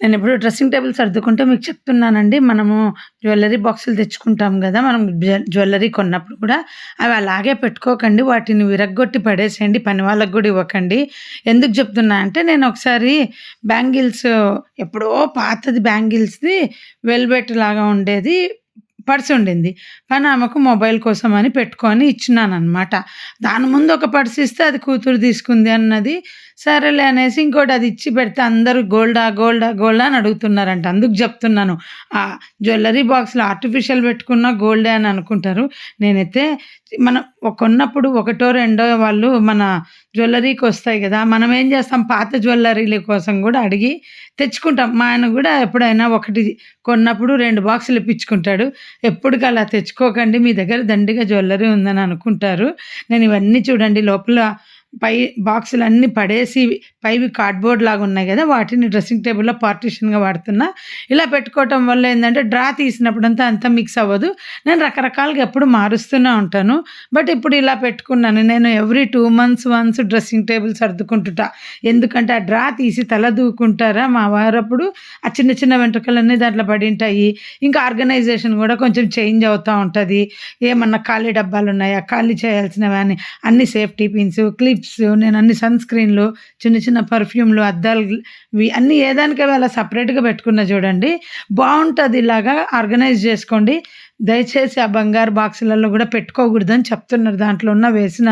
నేనెప్పుడు dressing table సర్దుకుంటే మీకు చెప్తున్నానండి. మనము జ్యువెల్లరీ బాక్సులు తెచ్చుకుంటాం గదా! మనం జ్యువెల్లరీ కొన్నప్పుడు కూడా అవి అలాగే పెట్టుకోకండి. వాటిని విరగ్గొట్టి పడేసేయండి. పని వాళ్ళకి గూడా ఇవ్వకండి. ఎందుకు చెప్తున్నా అంటే నేనొకసారి బ్యాంగిల్స్ ఎప్పుడో పాతది బ్యాంగిల్స్‌ది వెల్వెట్ లాగా ఉండేది పర్స్ ఉండింది. పనామెకు మొబైల్ కోసమని పెట్టుకొని ఇచ్చినాననమాట. దాని ముందు ఒక పర్స్ ఇస్తే అది కూతురు తీసుకుంది అన్నది. సరేలే అనేసి ఇంకోటి అది ఇచ్చి పెడితే అందరూ గోల్డా, గోల్డా, గోల్డా అని అడుగుతున్నారంట. అందుకు జెప్తున్నాను. జ్యువెల్లరీ బాక్స్‌లో ఆర్టిఫిషియల్ పెట్టుకున్న గోల్డే అని అనుకుంటారు. నేనైతే మనం కొన్నప్పుడు ఒకటో, రెండో వాళ్ళు మన జ్యువెల్లరీకొస్తాయి గదా! మనం ఏం చేస్తాం పాత జ్యువెల్లరీల కోసం గూడా అడిగి తెచ్చుకుంటాం. మా ఆయన గూడా ఎప్పుడైనా ఒకటి కొన్నప్పుడు 2 బాక్సులు ఇప్పించుకుంటాడు. ఎప్పటికి అలా తెచ్చుకోకండి. మీ దగ్గర దండిగా జ్యువెల్లరీ ఉందని అనుకుంటారు. నేను ఇవన్నీ చూడండి లోపల పై బాక్సులన్నీ పడేసి పైవి కార్డ్‌బోర్డ్ లాగున్నాయి గదా! వాటిని డ్రెస్సింగ్ టేబుల్‌లో పార్టిషన్‌గా వాడుతున్నా. ఇలా పెట్టుకోవటం వల్ల ఏందంటే డ్రా తీసినప్పుడంతా అంతా మిక్స్ అవ్వదు. నేను రకరకాలుగా ఎప్పుడు మారుస్తూనే ఉంటాను. బట్ ఇప్పుడు ఇలా పెట్టుకున్నాను. నేను every 2 months once dressing table సర్దుకుంటుంటా. ఎందుకంటే ఆ డ్రా తీసి తల దూకుంటారా మా వారప్పుడు ఆ చిన్న చిన్న వెంట్రుకలన్నీ దాంట్లో పడింటాయి. ఇంకా ఆర్గనైజేషన్ గూడా కొంచెం చేంజ్ అవుతా ఉంటది. ఏమన్నా ఖాళీ డబ్బాలున్నాయా? ఖాళీ చేయాల్సినవి అని అన్ని సేఫ్టీ పిన్స్, క్లిప్స్ నేనన్ని సన్ స్క్రీన్‌లు, చిన్న చిన్న పర్ఫ్యూమ్‌లు, అద్దాలువి అన్నీ ఏ దానికవి అలా సెపరేట్‌గా పెట్టుకున్నా చూడండి. బావుంటది ఇలాగా ఆర్గనైజ్ జేసుకోండి. దయచేసి ఆ బంగారు బాక్సులలో గూడా పెట్టుకోకూడదని చెప్తున్నారు. దాంట్లో ఉన్న వేసిన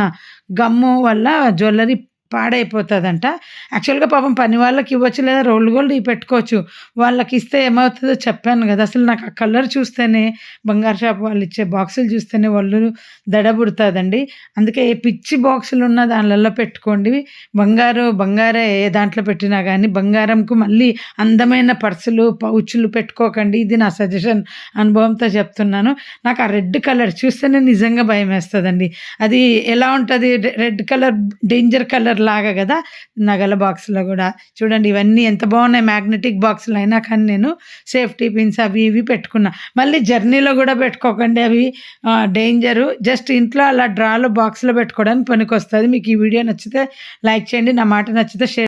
గమ్ము వల్ల జ్యువెల్లరీ పాడైపోతదంట. యాక్చువల్‌గా పాపం పని వాళ్ళకివ్వచ్చు లేదా రోల్డ్ గోల్డ్‌యి పెట్టుకోవచ్చు. వాళ్ళకిస్తే ఏమవుతదో చెప్పాను గదా! అసలు నాకు ఆ కలర్ చూస్తేనే బంగారు షాప్ వాళ్ళిచ్చే బాక్సులు చూస్తేనే ఒళ్ళు దడబుడతాదండి. అందుకే ఏ పిచ్చి బాక్సులున్న దాన్లలో పెట్టుకోండి. బంగారే ఏ దాంట్లో పెట్టినా గానీ బంగారంకు మళ్ళీ అందమైన పర్సులు, పౌచులు పెట్టుకోకండి. ఇది నా సజెషన్ అనుభవంతో చెప్తున్నాను. నాకు ఆ రెడ్ కలర్ చూస్తేనే నిజంగా భయమేస్తదండి. అది ఎలా ఉంటది రెడ్ కలర్ డేంజర్ కలర్ లాగా గదా! నగల బాక్స్‌లో గూడా. చూడండి ఇవన్నీ ఎంత బావున్నాయి మ్యాగ్నెటిక్ బాక్సులయినా కానీ నేను సేఫ్టీ పిన్స్ అవి ఇవి పెట్టుకున్నా. మళ్ళీ జర్నీలో గూడా పెట్టుకోకండి అవి డేంజరు. జస్ట్ ఇంట్లో అలా డ్రాలో బాక్స్‌లో పెట్టుకోవడానికి పనికొస్తది. మీకు ఈ వీడియో నచ్చితే లైక్ చేయండి. నా మాట నచ్చితే షేర్